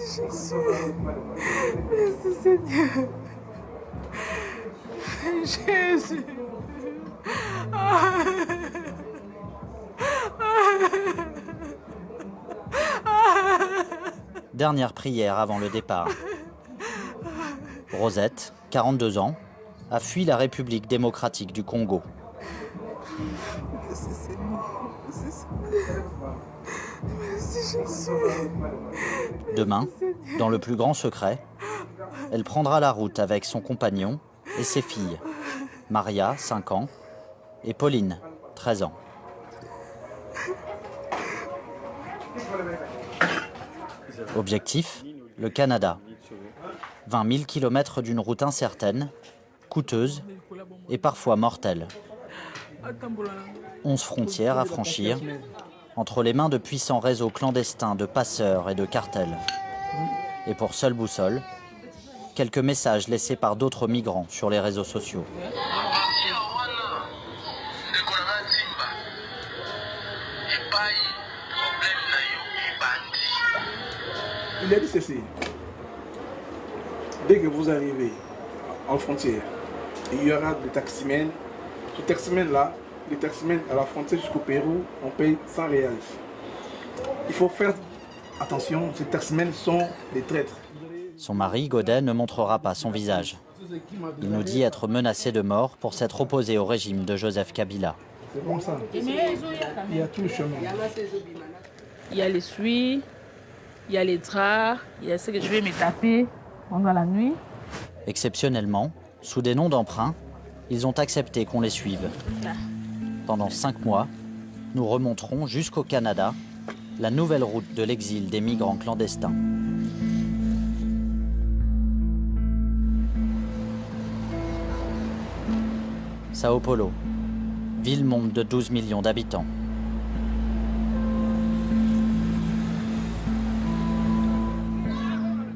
Jésus. Merci Seigneur. Jésus. Dernière prière avant le départ. Rosette, 42 ans, a fui la République démocratique du Congo. Merci Jésus. Demain, dans le plus grand secret, elle prendra la route avec son compagnon et ses filles, Maria, 5 ans, et Pauline, 13 ans. Objectif, le Canada. 20 000 km d'une route incertaine, coûteuse et parfois mortelle. 11 frontières à franchir, entre les mains de puissants réseaux clandestins de passeurs et de cartels. Et pour seule boussole, quelques messages laissés par d'autres migrants sur les réseaux sociaux. Il a dit ceci. Dès que vous arrivez en frontière, il y aura des taximens. Ce taximens-là, les taximens à la frontière jusqu'au Pérou, on paye 100 réals. Il faut faire attention, ces taximens sont des traîtres. Son mari, Godet, ne montrera pas son visage. Il nous dit être menacé de mort pour s'être opposé au régime de Joseph Kabila. C'est comme ça. Il y a tout le chemin. Il y a les suies, il y a les draps, il y a ce que je vais me taper pendant la nuit. Exceptionnellement, sous des noms d'emprunt, ils ont accepté qu'on les suive. Pendant 5 mois, nous remonterons jusqu'au Canada, la nouvelle route de l'exil des migrants clandestins. Sao Paulo, ville-monde de 12 millions d'habitants.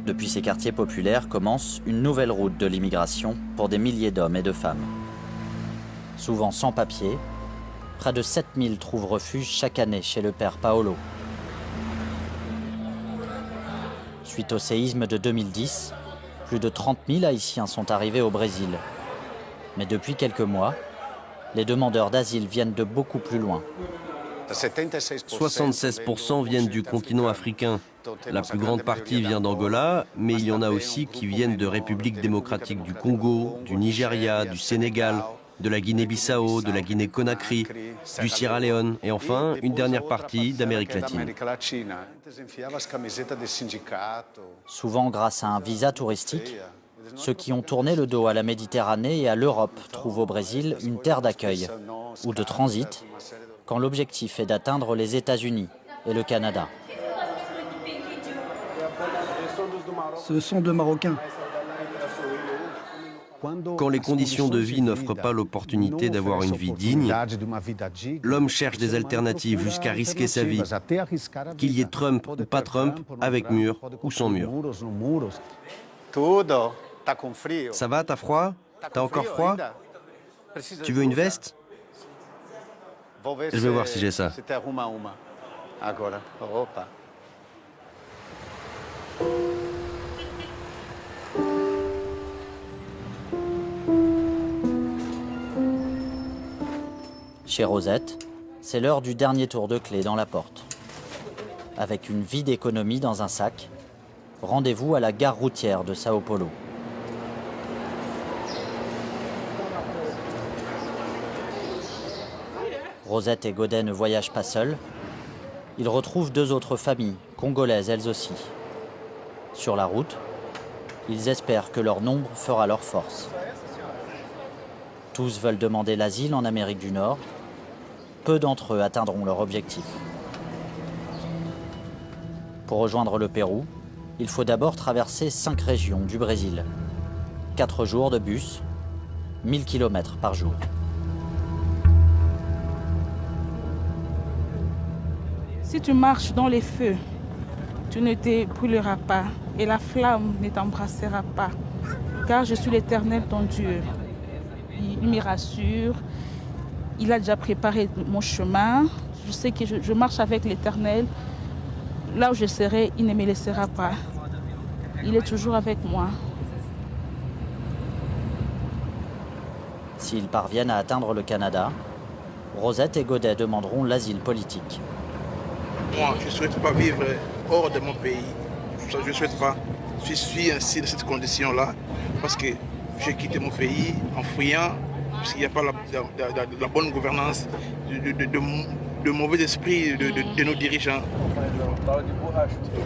Depuis ces quartiers populaires commence une nouvelle route de l'immigration pour des milliers d'hommes et de femmes. Souvent sans papier, près de 7000 trouvent refuge chaque année chez le père Paolo. Suite au séisme de 2010, plus de 30 000 Haïtiens sont arrivés au Brésil. Mais depuis quelques mois, les demandeurs d'asile viennent de beaucoup plus loin. 76% viennent du continent africain. La plus grande partie vient d'Angola, mais il y en a aussi qui viennent de République démocratique du Congo, du Nigeria, du Sénégal, de la Guinée-Bissau, de la Guinée-Conakry, du Sierra Leone et enfin une dernière partie d'Amérique latine. Souvent grâce à un visa touristique, ceux qui ont tourné le dos à la Méditerranée et à l'Europe trouvent au Brésil une terre d'accueil ou de transit quand l'objectif est d'atteindre les États-Unis et le Canada. Ce sont deux Marocains. Quand les conditions de vie n'offrent pas l'opportunité d'avoir une vie digne, l'homme cherche des alternatives jusqu'à risquer sa vie, qu'il y ait Trump ou pas Trump, avec mur ou sans mur. Ça va, t'as froid? T'as encore froid? Tu veux une veste? Je vais voir si j'ai ça. Chez Rosette, c'est l'heure du dernier tour de clé dans la porte. Avec une vie d'économie dans un sac, rendez-vous à la gare routière de Sao Paulo. Rosette et Godet ne voyagent pas seuls. Ils retrouvent 2 autres familles, congolaises elles aussi. Sur la route, ils espèrent que leur nombre fera leur force. Tous veulent demander l'asile en Amérique du Nord. Peu d'entre eux atteindront leur objectif. Pour rejoindre le Pérou, il faut d'abord traverser 5 régions du Brésil. 4 jours de bus, 1000 km par jour. Si tu marches dans les feux, tu ne te brûleras pas et la flamme ne t'embrassera pas, car je suis l'Éternel ton Dieu. Il me rassure, il a déjà préparé mon chemin, je sais que je marche avec l'Éternel, là où je serai, il ne me laissera pas. Il est toujours avec moi. S'ils parviennent à atteindre le Canada, Rosette et Godet demanderont l'asile politique. Moi, je ne souhaite pas vivre hors de mon pays. Je ne souhaite pas. Je suis ainsi dans cette condition-là parce que j'ai quitté mon pays en fuyant parce qu'il n'y a pas la bonne gouvernance, de mauvais esprit de nos dirigeants.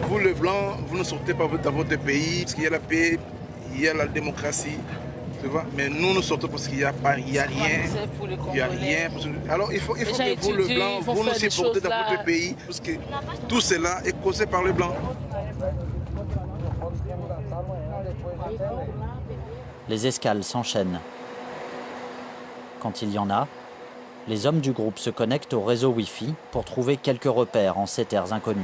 Vous, les Blancs, vous ne sortez pas dans votre pays parce qu'il y a la paix, il y a la démocratie. Tu vois? Mais nous sortons parce qu'il n'y a rien. Il n'y a rien. Alors il faut que vous, le Blanc, vous nous supportez dans votre pays parce que tout cela est causé par le Blanc. Les escales s'enchaînent. Quand il y en a, les hommes du groupe se connectent au réseau Wi-Fi pour trouver quelques repères en ces terres inconnues.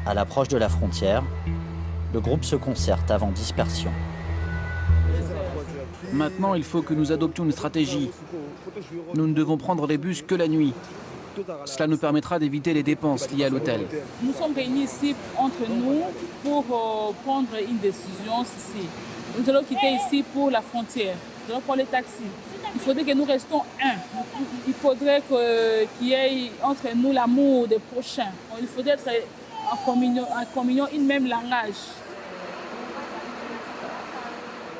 À l'approche de la frontière, le groupe se concerte avant dispersion. Maintenant, il faut que nous adoptions une stratégie. Nous ne devons prendre les bus que la nuit. Cela nous permettra d'éviter les dépenses liées à l'hôtel. Nous sommes réunis ici entre nous pour prendre une décision ici. Nous allons quitter ici pour la frontière. Nous allons prendre les taxis. Il faudrait que nous restons un. Il faudrait qu'il y ait entre nous l'amour des prochains. Il faudrait être en communion, une même langage.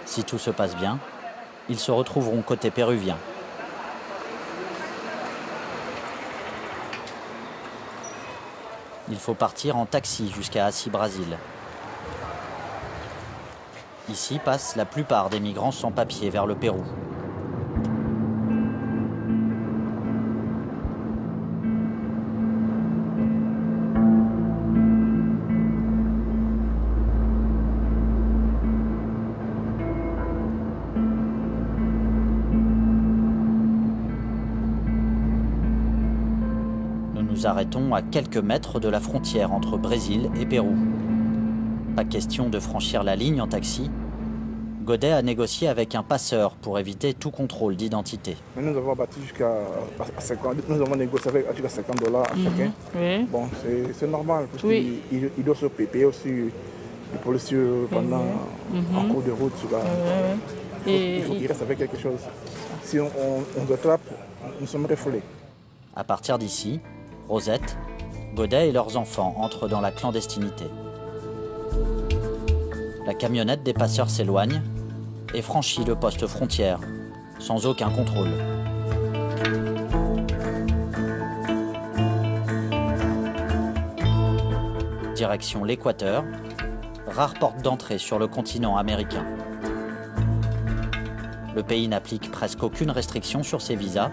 Si tout se passe bien, ils se retrouveront côté péruvien. Il faut partir en taxi jusqu'à Aci-Brasil. Ici passent la plupart des migrants sans papier vers le Pérou. Nous arrêtons à quelques mètres de la frontière entre Brésil et Pérou. Pas question de franchir la ligne en taxi. Godet a négocié avec un passeur pour éviter tout contrôle d'identité. Nous avons battu jusqu'à 50, nous avons négocié avec jusqu'à $50 à chacun. Oui. Bon, c'est normal parce Oui. qu'il doit se payer aussi les policiers pendant en cours de route. Il faut qu'il reste avec quelque chose. Si on attrape, nous sommes refoulés. À partir d'ici, Rosette, Godet et leurs enfants entrent dans la clandestinité. La camionnette des passeurs s'éloigne et franchit le poste frontière, sans aucun contrôle. Direction l'Équateur, rare porte d'entrée sur le continent américain. Le pays n'applique presque aucune restriction sur ses visas.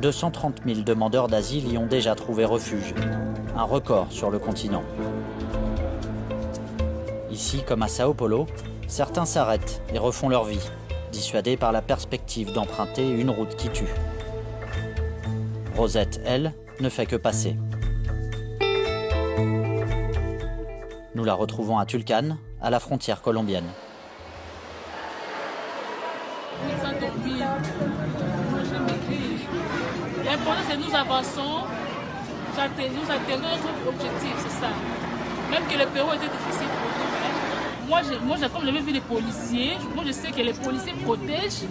230 000 demandeurs d'asile y ont déjà trouvé refuge, un record sur le continent. Ici, comme à Sao Paulo, certains s'arrêtent et refont leur vie, dissuadés par la perspective d'emprunter une route qui tue. Rosette, elle, ne fait que passer. Nous la retrouvons à Tulcán, à la frontière colombienne. L'important c'est que nous avançons, nous atteignons notre objectif, c'est ça. Même que le Pérou était difficile pour nous. Moi, comme j'avais vu les policiers, moi je sais que les policiers protègent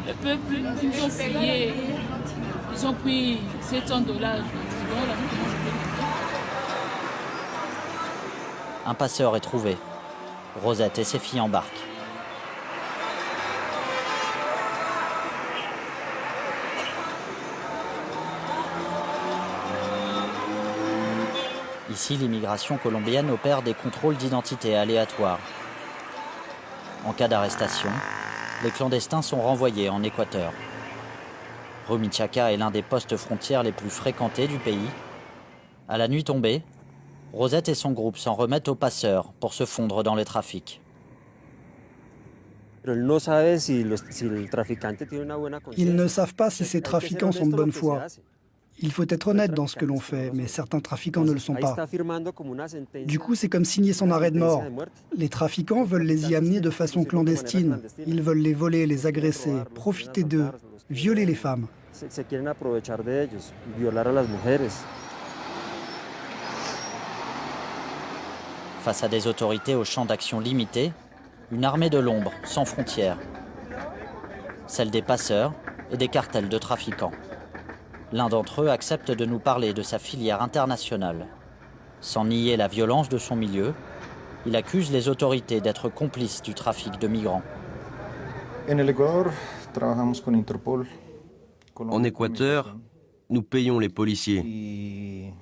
le peuple. Ils ont payé, ils ont pris $700. Un passeur est trouvé. Rosette et ses filles embarquent. Ici, l'immigration colombienne opère des contrôles d'identité aléatoires. En cas d'arrestation, les clandestins sont renvoyés en Équateur. Rumichaca est l'un des postes frontières les plus fréquentés du pays. À la nuit tombée, Rosette et son groupe s'en remettent aux passeurs pour se fondre dans les trafics. Ils ne savent pas si ces trafiquants sont de bonne foi. Il faut être honnête dans ce que l'on fait, mais certains trafiquants ne le sont pas. Du coup, c'est comme signer son arrêt de mort. Les trafiquants veulent les y amener de façon clandestine. Ils veulent les voler, les agresser, profiter d'eux, violer les femmes. Face à des autorités au champ d'action limité, une armée de l'ombre, sans frontières. Celle des passeurs et des cartels de trafiquants. L'un d'entre eux accepte de nous parler de sa filière internationale. Sans nier la violence de son milieu, il accuse les autorités d'être complices du trafic de migrants. En Équateur, nous payons les policiers.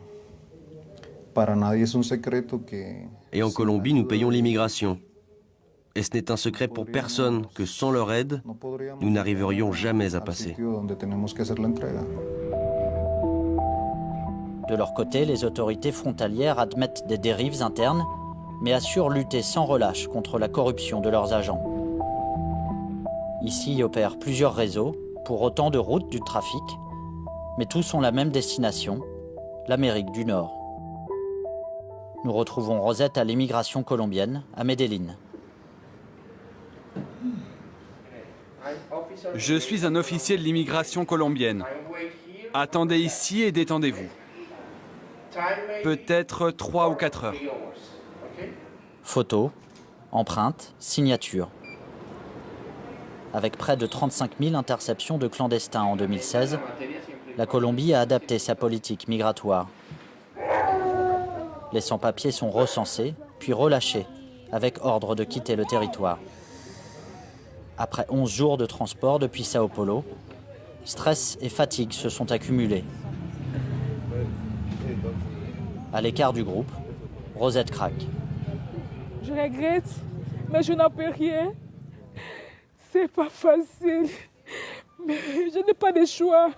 Et en Colombie, nous payons l'immigration. Et ce n'est un secret pour personne que sans leur aide, nous n'arriverions jamais à passer. De leur côté, les autorités frontalières admettent des dérives internes, mais assurent lutter sans relâche contre la corruption de leurs agents. Ici opèrent plusieurs réseaux, pour autant de routes du trafic, mais tous ont la même destination, l'Amérique du Nord. Nous retrouvons Rosette à l'immigration colombienne, à Medellín. Je suis un officier de l'immigration colombienne. Attendez ici et détendez-vous. Peut-être 3 ou 4 heures. Photos, empreintes, signatures. Avec près de 35 000 interceptions de clandestins en 2016, la Colombie a adapté sa politique migratoire. Les sans-papiers sont recensés, puis relâchés, avec ordre de quitter le territoire. Après 11 jours de transport depuis Sao Paulo, stress et fatigue se sont accumulés. À l'écart du groupe, Rosette craque. Je regrette, mais je n'en peux rien. C'est pas facile, mais je n'ai pas de choix.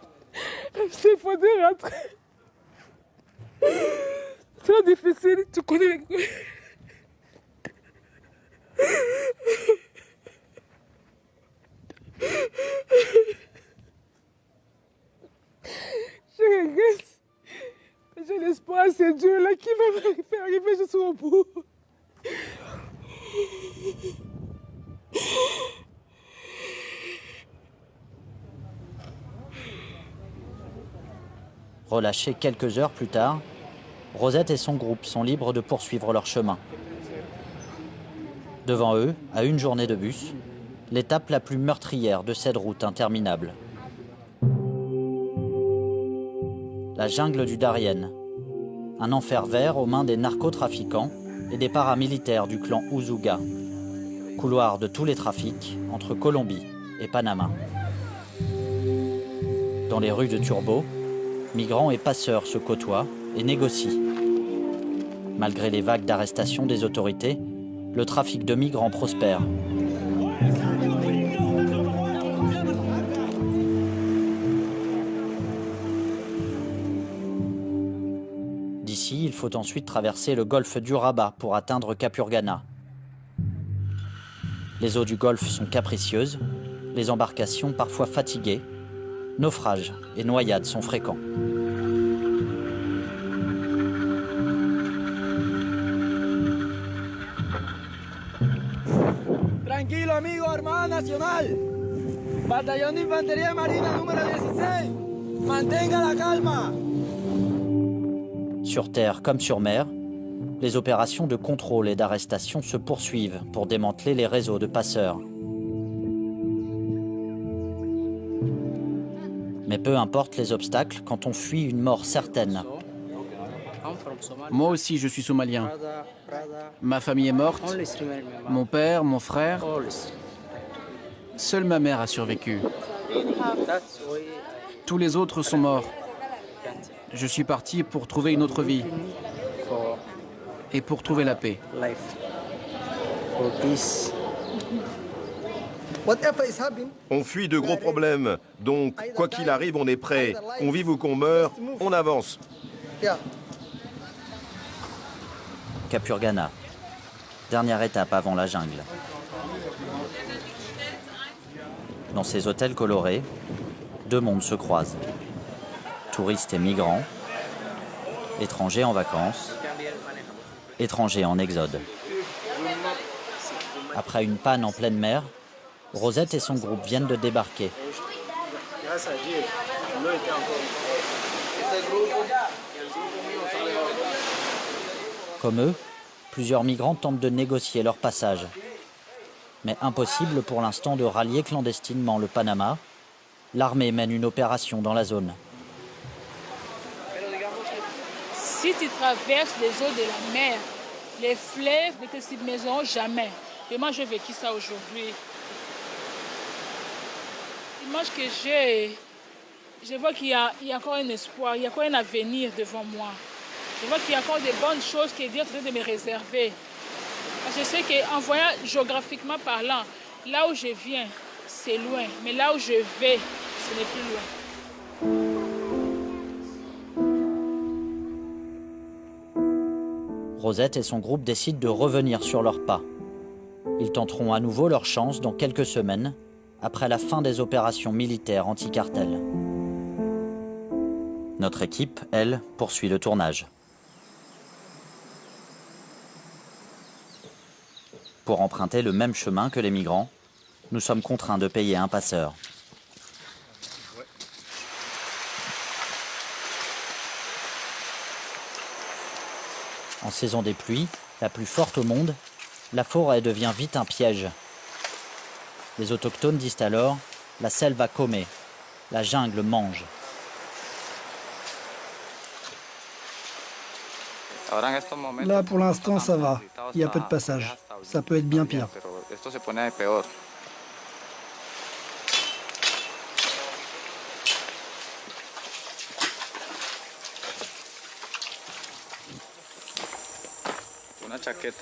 Il faut rentrer. C'est difficile, tu connais. Je regrette. J'ai l'espoir, c'est Dieu là qui va me faire arriver jusqu'au bout. Relâchés quelques heures plus tard, Rosette et son groupe sont libres de poursuivre leur chemin. Devant eux, à une journée de bus, l'étape la plus meurtrière de cette route interminable. La jungle du Darién, un enfer vert aux mains des narcotrafiquants et des paramilitaires du clan Usuga, couloir de tous les trafics entre Colombie et Panama. Dans les rues de Turbo, migrants et passeurs se côtoient et négocient. Malgré les vagues d'arrestations des autorités, le trafic de migrants prospère. D'ici, il faut ensuite traverser le golfe d'Urabá pour atteindre Capurganá. Les eaux du golfe sont capricieuses, les embarcations parfois fatiguées, naufrages et noyades sont fréquents. Tranquilo, amigo, Armada Nacional. Batallón de Infantería Marina número 16. Mantenga la calma. Sur terre comme sur mer, les opérations de contrôle et d'arrestation se poursuivent pour démanteler les réseaux de passeurs. Mais peu importe les obstacles quand on fuit une mort certaine. Moi aussi, je suis somalien. Ma famille est morte. Mon père, mon frère. Seule ma mère a survécu. Tous les autres sont morts. Je suis parti pour trouver une autre vie. Et pour trouver la paix. On fuit de gros problèmes, donc quoi qu'il arrive, on est prêt. Qu'on vive ou qu'on meure, on avance. Capurganá, dernière étape avant la jungle. Dans ces hôtels colorés, deux mondes se croisent. touristes et migrants, étrangers en vacances, étrangers en exode. Après une panne en pleine mer, Rosette et son groupe viennent de débarquer. Comme eux, plusieurs migrants tentent de négocier leur passage. Mais impossible pour l'instant de rallier clandestinement le Panama. L'armée mène une opération dans la zone. Si tu traverses les eaux de la mer, les fleuves ne te submergeront jamais. Et moi, j'ai vécu ça aujourd'hui. L'image que j'ai, je vois qu'il y a encore un espoir, il y a encore un avenir devant moi. Je vois qu'il y a encore de bonnes choses que Dieu est en train de me réserver. Parce que je sais qu'en voyant géographiquement parlant, là où je viens, c'est loin. Mais là où je vais, ce n'est plus loin. Rosette et son groupe décident de revenir sur leurs pas. Ils tenteront à nouveau leur chance dans quelques semaines, après la fin des opérations militaires anti-cartel. Notre équipe, elle, poursuit le tournage. Pour emprunter le même chemin que les migrants, nous sommes contraints de payer un passeur. En saison des pluies, la plus forte au monde, la forêt devient vite un piège. Les autochtones disent alors « la selve a comé, la jungle mange ». Là, pour l'instant, ça va. Il y a peu de passage. Ça peut être bien pire.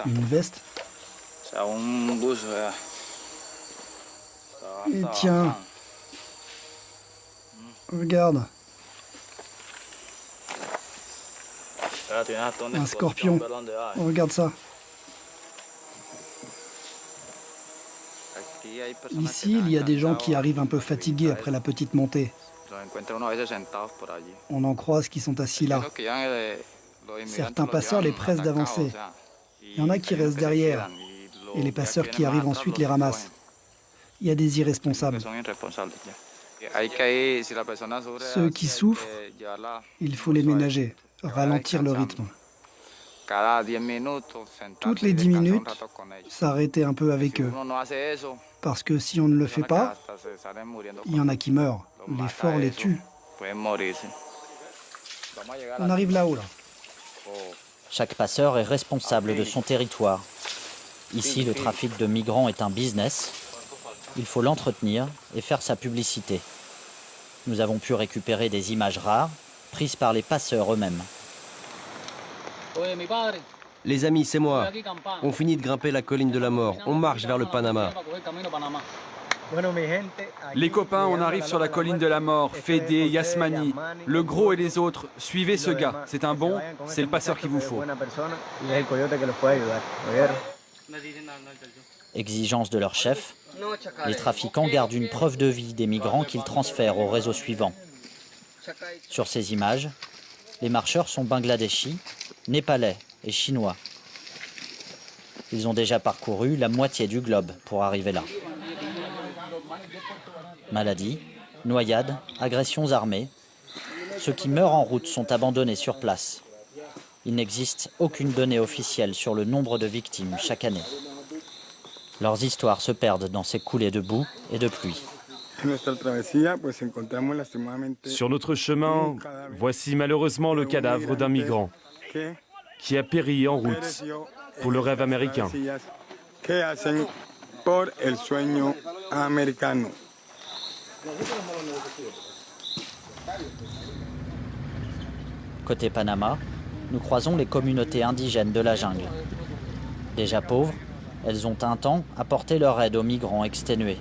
Une veste. Et tiens. Regarde. Un scorpion. Regarde ça. Ici, il y a des gens qui arrivent un peu fatigués après la petite montée. On en croise qui sont assis là. Certains passeurs les pressent d'avancer. Il y en a qui restent derrière. Et les passeurs qui arrivent ensuite les ramassent. Il y a des irresponsables. Ceux qui souffrent, il faut les ménager, ralentir le rythme. Toutes les 10 minutes, s'arrêter un peu avec eux. Parce que si on ne le fait pas, il y en a qui meurent. Les forts les tuent. On arrive là-haut, là. Chaque passeur est responsable de son territoire. Ici, le trafic de migrants est un business. Il faut l'entretenir et faire sa publicité. Nous avons pu récupérer des images rares, prises par les passeurs eux-mêmes. Les amis, c'est moi. On finit de grimper la colline de la mort. On marche vers le Panama. Les copains, on arrive sur la colline de la mort. Fédé, Yasmani, le gros et les autres. Suivez ce gars. C'est un bon, c'est le passeur qu'il vous faut. Exigence de leur chef, les trafiquants gardent une preuve de vie des migrants qu'ils transfèrent au réseau suivant. Sur ces images, les marcheurs sont bangladeshis, népalais et chinois. Ils ont déjà parcouru la moitié du globe pour arriver là. Maladies, noyades, agressions armées, ceux qui meurent en route sont abandonnés sur place. Il n'existe aucune donnée officielle sur le nombre de victimes chaque année. Leurs histoires se perdent dans ces coulées de boue et de pluie. Sur notre chemin, voici malheureusement le cadavre d'un migrant qui a péri en route pour le rêve américain. Côté Panama, nous croisons les communautés indigènes de la jungle. Déjà pauvres, elles ont un temps apporté leur aide aux migrants exténués,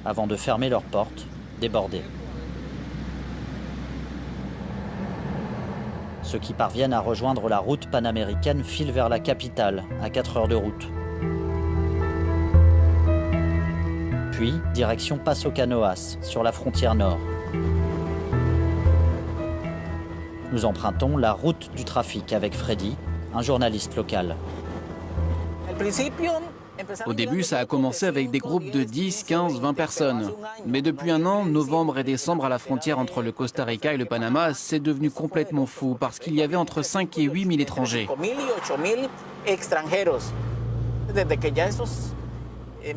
avant de fermer leurs portes, débordées. Ceux qui parviennent à rejoindre la route panaméricaine filent vers la capitale, à 4 heures de route. Puis, direction Paso Canoas, sur la frontière nord. Nous empruntons la route du trafic avec Freddy, un journaliste local. Au début, ça a commencé avec des groupes de 10, 15, 20 personnes. Mais depuis un an, novembre et décembre, à la frontière entre le Costa Rica et le Panama, c'est devenu complètement fou parce qu'il y avait entre 5 et 8 000 étrangers.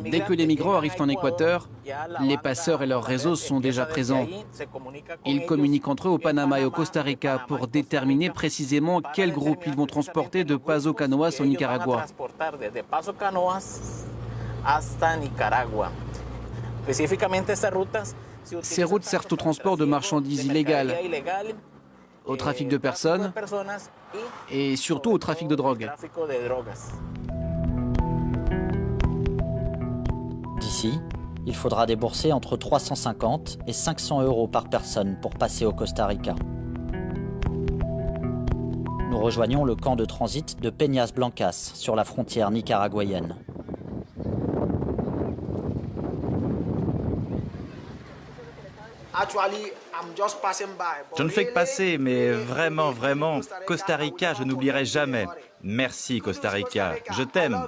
Dès que les migrants arrivent en Équateur, les passeurs et leurs réseaux sont déjà présents. Ils communiquent entre eux au Panama et au Costa Rica pour déterminer précisément quel groupe ils vont transporter de Paso Canoas au Nicaragua. Ces routes servent au transport de marchandises illégales, au trafic de personnes et surtout au trafic de drogue. D'ici, il faudra débourser entre 350 et 500 € par personne pour passer au Costa Rica. Nous rejoignons le camp de transit de Peñas Blancas sur la frontière nicaraguayenne. Je ne fais que passer, mais vraiment, Costa Rica, je n'oublierai jamais. Merci Costa Rica, je t'aime.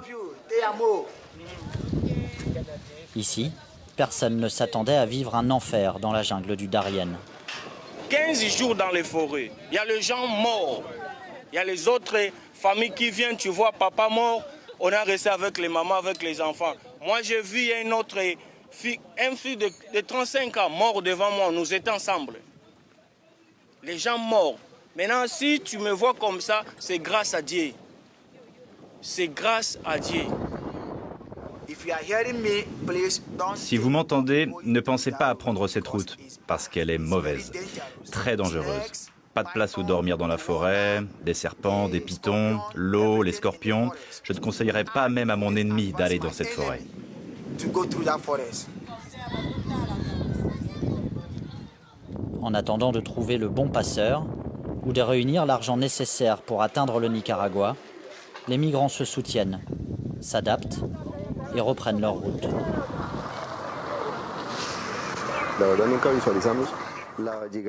Ici, personne ne s'attendait à vivre un enfer dans la jungle du Darién. 15 jours dans les forêts, il y a les gens morts. Il y a les autres familles qui viennent, tu vois papa mort, on a resté avec les mamans, avec les enfants. Moi j'ai vu une autre fille, un fille de 35 ans mort devant moi, nous étions ensemble. Les gens morts. Maintenant si tu me vois comme ça, c'est grâce à Dieu. C'est grâce à Dieu. Si vous m'entendez, ne pensez pas à prendre cette route, parce qu'elle est mauvaise, très dangereuse. Pas de place où dormir dans la forêt, des serpents, des pythons, l'eau, les scorpions. Je ne conseillerais pas même à mon ennemi d'aller dans cette forêt. En attendant de trouver le bon passeur ou de réunir l'argent nécessaire pour atteindre le Nicaragua, les migrants se soutiennent, s'adaptent et reprennent leur route.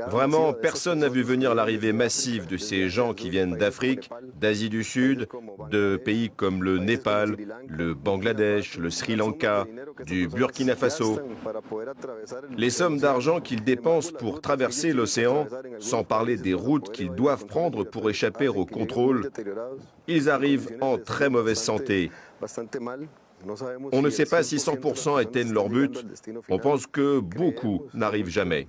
Vraiment, personne n'a vu venir l'arrivée massive de ces gens qui viennent d'Afrique, d'Asie du Sud, de pays comme le Népal, le Bangladesh, le Sri Lanka, du Burkina Faso. Les sommes d'argent qu'ils dépensent pour traverser l'océan, sans parler des routes qu'ils doivent prendre pour échapper au contrôle, ils arrivent en très mauvaise santé. On ne sait pas si 100% atteignent leur but. On pense que beaucoup n'arrivent jamais.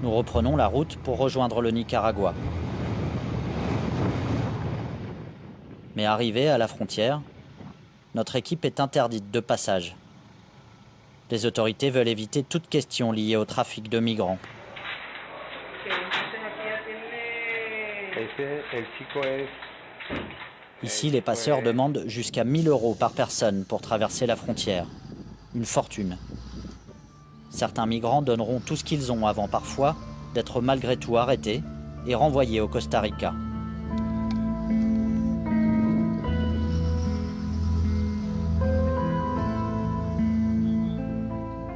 Nous reprenons la route pour rejoindre le Nicaragua. Mais arrivée à la frontière, notre équipe est interdite de passage. Les autorités veulent éviter toute question liée au trafic de migrants. Ici, les passeurs demandent jusqu'à 1 000 € par personne pour traverser la frontière. Une fortune. Certains migrants donneront tout ce qu'ils ont avant parfois d'être malgré tout arrêtés et renvoyés au Costa Rica.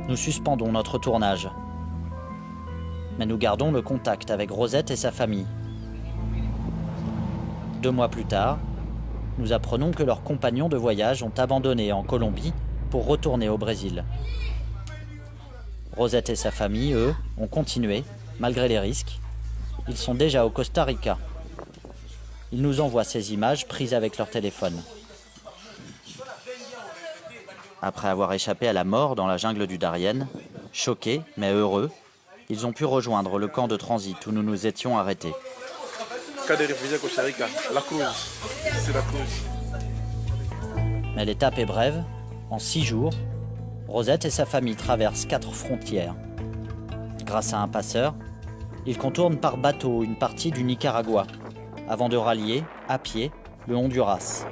Nous suspendons notre tournage. Mais nous gardons le contact avec Rosette et sa famille. 2 mois plus tard, nous apprenons que leurs compagnons de voyage ont abandonné en Colombie pour retourner au Brésil. Rosette et sa famille, eux, ont continué, malgré les risques. Ils sont déjà au Costa Rica. Ils nous envoient ces images prises avec leur téléphone. Après avoir échappé à la mort dans la jungle du Darién, choqués mais heureux, ils ont pu rejoindre le camp de transit où nous nous étions arrêtés. Cas des réfugiés au Costa Rica, la Cruz. C'est la Cruz. Mais l'étape est brève. En 6 jours, Rosette et sa famille traversent 4 frontières. Grâce à un passeur, ils contournent par bateau une partie du Nicaragua, avant de rallier, à pied, le Honduras.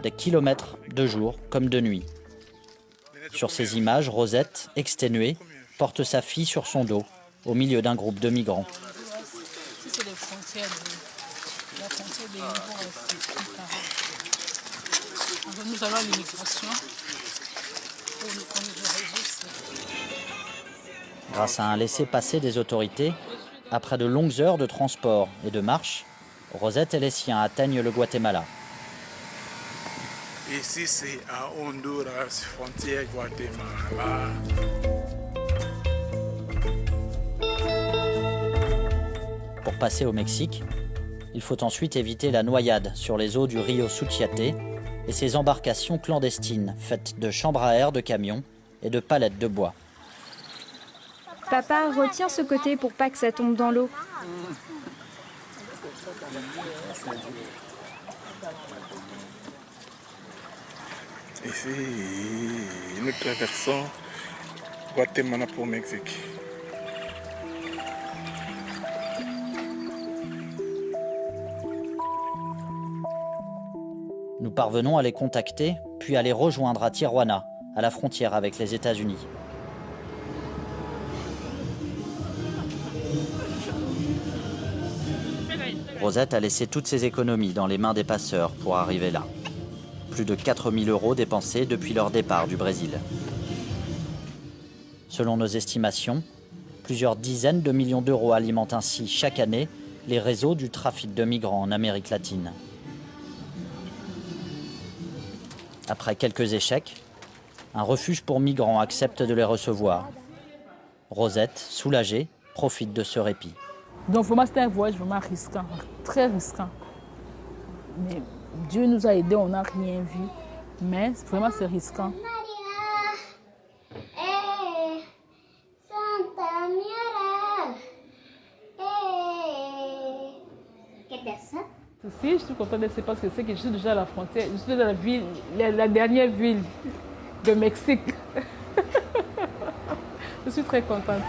Des kilomètres de jour comme de nuit. Sur ces images, Rosette, exténuée, porte sa fille sur son dos, au milieu d'un groupe de migrants. Nous allons à l'immigration. Grâce à un laissez-passer des autorités, après de longues heures de transport et de marche, Rosette et les siens atteignent le Guatemala. Ici, c'est à Honduras, frontière Guatemala. Pour passer au Mexique, il faut ensuite éviter la noyade sur les eaux du Rio Suchiate et ses embarcations clandestines faites de chambres à air de camions et de palettes de bois. Papa, retiens ce côté pour pas que ça tombe dans l'eau. Ici, nous traversons Guatemala pour Mexique. Nous parvenons à les contacter, puis à les rejoindre à Tijuana, à la frontière avec les États-Unis. Rosette a laissé toutes ses économies dans les mains des passeurs pour arriver là. Plus de 4 000 € dépensés depuis leur départ du Brésil. Selon nos estimations, plusieurs dizaines de millions d'euros alimentent ainsi chaque année les réseaux du trafic de migrants en Amérique latine. Après quelques échecs, un refuge pour migrants accepte de les recevoir. Rosette, soulagée, profite de ce répit. Donc vraiment, c'était un voyage vraiment risquant, très risquant. Mais Dieu nous a aidés, on n'a rien vu. Mais vraiment, c'est risquant. Si, je suis contente de ça parce que c'est que je suis déjà à la frontière. Je suis dans la ville, la dernière ville de Mexique. Je suis très contente.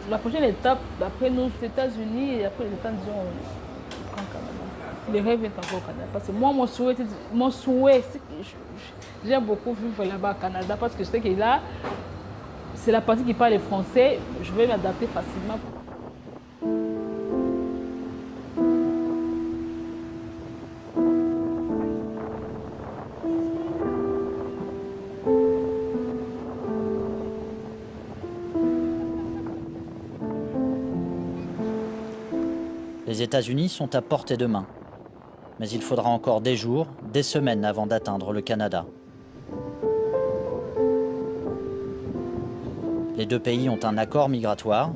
La prochaine étape, après nous, les États-Unis et après les États-Unis, on prend le Canada. Les rêves est encore au Canada. Parce que moi, mon souhait, c'est que j'aime beaucoup vivre là-bas au Canada parce que je sais que là, c'est la partie qui parle le français, je vais m'adapter facilement. Les États-Unis sont à portée de main. Mais il faudra encore des jours, des semaines avant d'atteindre le Canada. Les deux pays ont un accord migratoire.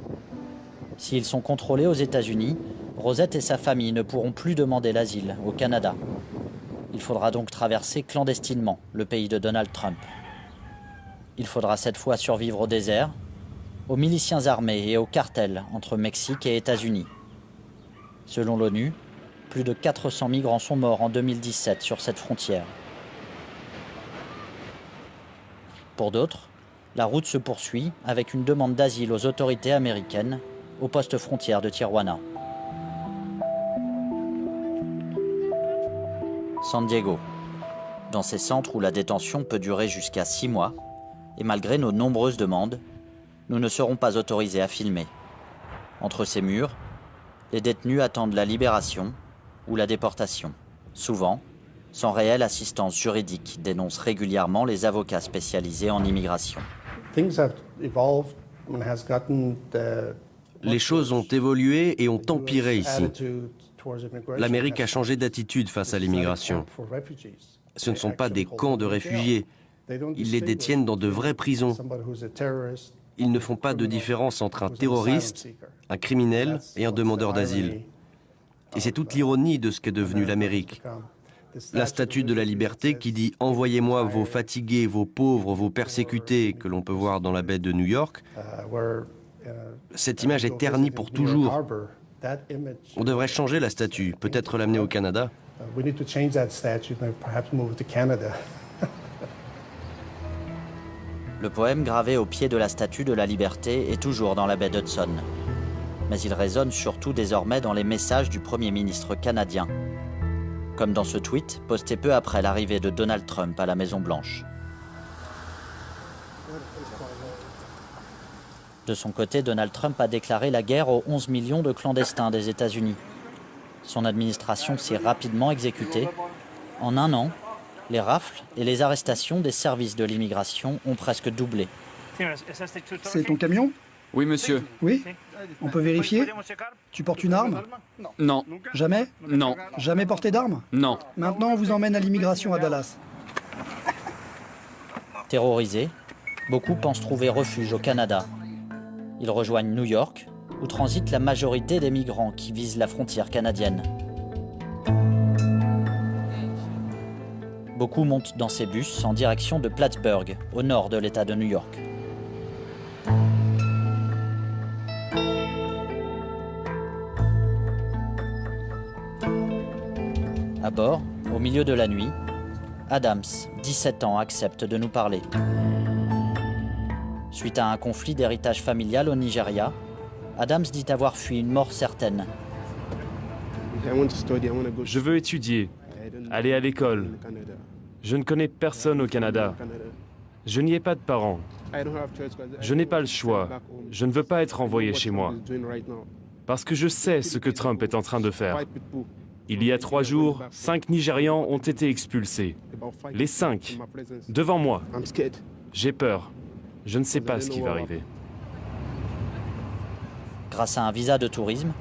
S'ils sont contrôlés aux États-Unis, Rosette et sa famille ne pourront plus demander l'asile au Canada. Il faudra donc traverser clandestinement le pays de Donald Trump. Il faudra cette fois survivre au désert, aux miliciens armés et aux cartels entre Mexique et États-Unis. Selon l'ONU, plus de 400 migrants sont morts en 2017 sur cette frontière. Pour d'autres, la route se poursuit avec une demande d'asile aux autorités américaines au poste frontière de Tijuana. San Diego, dans ces centres où la détention peut durer jusqu'à 6 mois, et malgré nos nombreuses demandes, nous ne serons pas autorisés à filmer. Entre ces murs, les détenus attendent la libération ou la déportation. Souvent, sans réelle assistance juridique, dénoncent régulièrement les avocats spécialisés en immigration. Les choses ont évolué et ont empiré ici. L'Amérique a changé d'attitude face à l'immigration. Ce ne sont pas des camps de réfugiés. Ils les détiennent dans de vraies prisons. Ils ne font pas de différence entre un terroriste, un criminel et un demandeur d'asile. Et c'est toute l'ironie de ce qu'est devenu l'Amérique. La statue de la liberté qui dit « Envoyez-moi vos fatigués, vos pauvres, vos persécutés » que l'on peut voir dans la baie de New York, cette image est ternie pour toujours. On devrait changer la statue, peut-être l'amener au Canada. Le poème gravé au pied de la statue de la Liberté est toujours dans la baie d'Hudson. Mais il résonne surtout désormais dans les messages du Premier ministre canadien. Comme dans ce tweet posté peu après l'arrivée de Donald Trump à la Maison-Blanche. De son côté, Donald Trump a déclaré la guerre aux 11 millions de clandestins des États-Unis. Son administration s'est rapidement exécutée. En un an, les rafles et les arrestations des services de l'immigration ont presque doublé. C'est ton camion? Oui, monsieur. Oui? On peut vérifier? Tu portes une arme? Non. Jamais? Non. Jamais porté d'arme? Non. Maintenant, on vous emmène à l'immigration à Dallas. Terrorisés, beaucoup pensent trouver refuge au Canada. Ils rejoignent New York, où transite la majorité des migrants qui visent la frontière canadienne. Beaucoup montent dans ces bus en direction de Plattsburgh, au nord de l'État de New York. À bord, au milieu de la nuit, Adams, 17 ans, accepte de nous parler. Suite à un conflit d'héritage familial au Nigeria, Adams dit avoir fui une mort certaine. Je veux étudier, aller à l'école. Je ne connais personne au Canada. Je n'y ai pas de parents. Je n'ai pas le choix. Je ne veux pas être envoyé chez moi. Parce que je sais ce que Trump est en train de faire. Il y a 3 jours, 5 Nigérians ont été expulsés. Les 5, devant moi. J'ai peur. Je ne sais pas ce qui va arriver. Grâce à un visa de tourisme,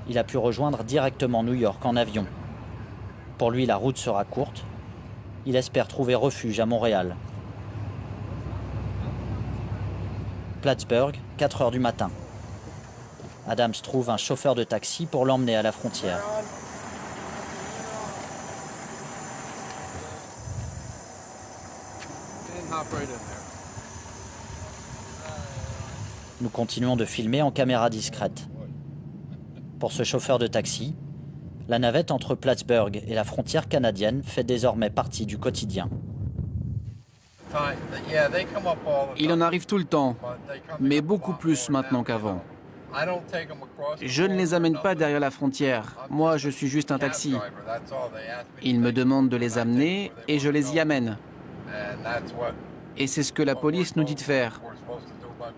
il a pu rejoindre directement New York en avion. Pour lui, la route sera courte. Il espère trouver refuge à Montréal. Plattsburgh, 4 heures du matin. Adams trouve un chauffeur de taxi pour l'emmener à la frontière. Nous continuons de filmer en caméra discrète. Pour ce chauffeur de taxi, la navette entre Plattsburgh et la frontière canadienne fait désormais partie du quotidien. Il en arrive tout le temps, mais beaucoup plus maintenant qu'avant. Je ne les amène pas derrière la frontière. Moi, je suis juste un taxi. Ils me demandent de les amener et je les y amène. Et c'est ce que la police nous dit de faire.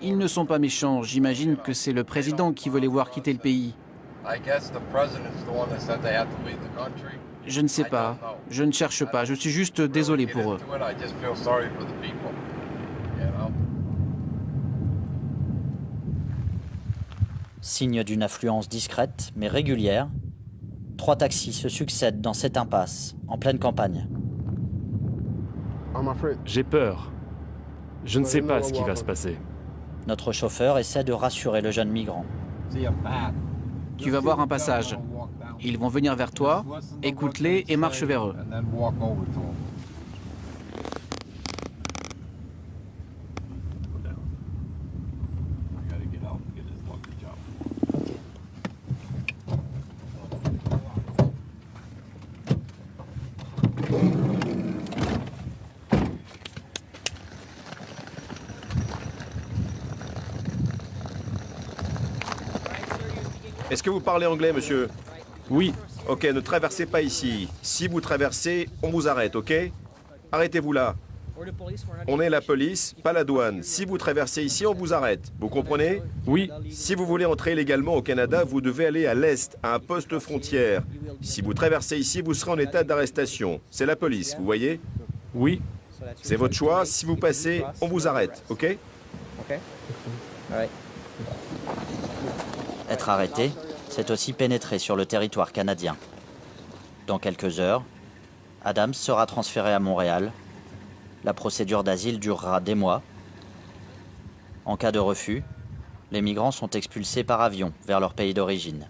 Ils ne sont pas méchants. J'imagine que c'est le président qui veut les voir quitter le pays. Je ne sais pas. Je ne cherche pas. Je suis juste désolé pour eux. Signe d'une affluence discrète mais régulière, 3 taxis se succèdent dans cette impasse, en pleine campagne. J'ai peur. Je ne sais pas ce qui va se passer. Notre chauffeur essaie de rassurer le jeune migrant. Tu vas voir un passage. Ils vont venir vers toi, écoute-les et marche vers eux. Est-ce que vous parlez anglais, monsieur? Oui. Ok, ne traversez pas ici. Si vous traversez, on vous arrête, ok? Arrêtez-vous là. On est la police, pas la douane. Si vous traversez ici, on vous arrête. Vous comprenez? Oui. Si vous voulez entrer légalement au Canada, vous devez aller à l'est, à un poste frontière. Si vous traversez ici, vous serez en état d'arrestation. C'est la police, vous voyez? Oui. C'est votre choix. Si vous passez, on vous arrête, ok? Être arrêté, c'est aussi pénétrer sur le territoire canadien. Dans quelques heures, Adams sera transféré à Montréal. La procédure d'asile durera des mois. En cas de refus, les migrants sont expulsés par avion vers leur pays d'origine.